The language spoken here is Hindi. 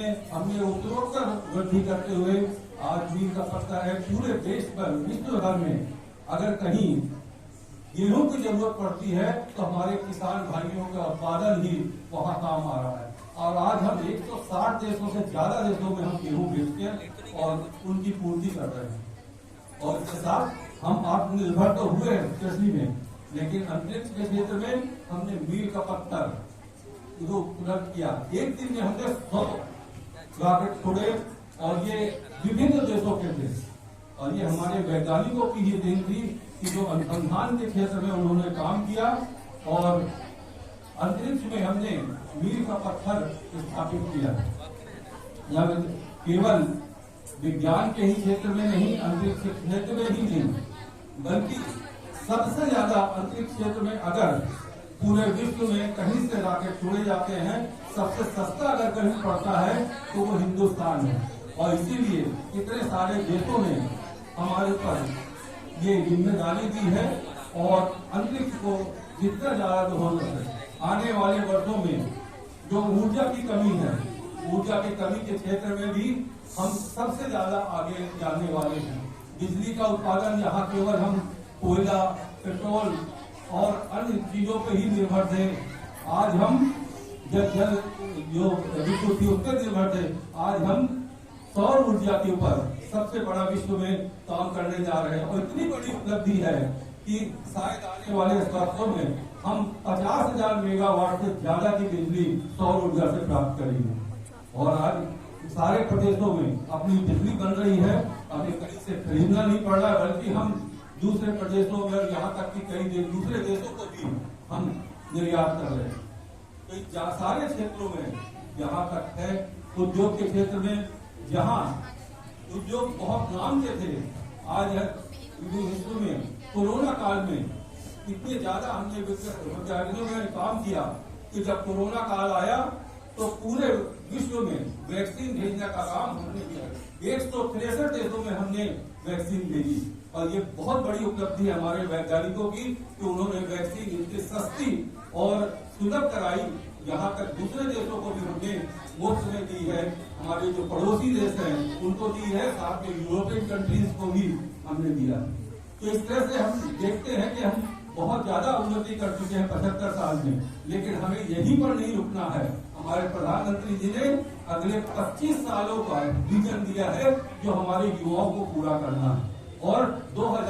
हमने उत्तरोत्तर वृद्धि करते हुए आज मील का पत्थर है पूरे देश पर, विश्व भर में अगर कहीं गेहूं की जरूरत पड़ती है तो हमारे किसान भाइयों का उत्पादन ही वहां काम आ रहा है। और आज हम 160 देशों से ज्यादा देशों में हम गेहूं बेचते हैं और उनकी पूर्ति कर रहे हैं। और इसके साथ हम आत्मनिर्भर तो हुए कृषि में, लेकिन अंतरिक्ष के क्षेत्र में हमने मील का पत्थर जो उपलब्ध किया। एक दिन में हमने 100 रॉकेट छोड़े और ये विभिन्न देशों के थे। और ये हमारे वैज्ञानिकों की ही देन थी कि जो अनुसंधान के क्षेत्र में उन्होंने काम किया और अंतरिक्ष में हमने मील का पत्थर स्थापित किया। यह केवल विज्ञान के ही क्षेत्र में नहीं, अंतरिक्ष के क्षेत्र में ही नहीं, बल्कि सबसे ज्यादा अंतरिक्ष क्षेत्र में अगर पूरे विश्व में कहीं से रॉकेट छोड़े जाते हैं, सबसे सस्ता अगर कहीं पड़ता है तो वो हिंदुस्तान है। और इसीलिए इतने सारे देशों ने हमारे ऊपर ये जिम्मेदारी दी है और अंतरिक्ष को जितना ज्यादा हो सके आने वाले वर्षों में जो ऊर्जा की कमी है, ऊर्जा की कमी के क्षेत्र में भी हम सबसे ज्यादा आगे जाने वाले हैं। बिजली का उत्पादन यहाँ केवल हम कोयला, पेट्रोल और अन्य चीजों पर ही निर्भर थे। आज हम जल जो विद्युत उस पर निर्भर थे, आज हम सौर ऊर्जा के ऊपर सबसे बड़ा विश्व में काम करने जा रहे हैं। और इतनी बड़ी उपलब्धि है कि शायद आने वाले वर्षों में हम 50,000 मेगावाट से ज्यादा की बिजली सौर ऊर्जा से प्राप्त करेंगे। और आज सारे प्रदेशों में अपनी बिजली बन रही है, हमें कहीं से खरीदना नहीं पड़ रहा, बल्कि हम दूसरे प्रदेशों में और यहाँ तक कि कई दूसरे देशों को भी हम निर्यात कर रहे हैं। तो सारे क्षेत्रों में यहाँ तक है उद्योग के क्षेत्र में, जहाँ उद्योग बहुत नाम के थे, आज विश्व में कोरोना काल में इतने ज्यादा हमने वैज्ञानिकों ने काम किया कि जब कोरोना काल आया तो पूरे विश्व में वैक्सीन भेजने का काम हमने किया। 163 देशों में हमने वैक्सीन भेजी। और ये बहुत बड़ी उपलब्धि है हमारे वैज्ञानिकों की कि उन्होंने वैक्सीन इतनी सस्ती और सुलभ कराई। यहाँ तक दूसरे देशों को भी हमने मुफ्त में दी है। हमारे जो पड़ोसी देश हैं उनको दी है, साथ में यूरोपियन कंट्रीज को भी हमने दिया। तो इस तरह से हम देखते हैं कि हम बहुत ज्यादा उन्नति कर चुके हैं 75 साल में, लेकिन हमें यहीं पर नहीं रुकना है। हमारे प्रधानमंत्री जी ने अगले 25 सालों का विजन दिया है जो हमारे युवाओं को पूरा करना है। और 2000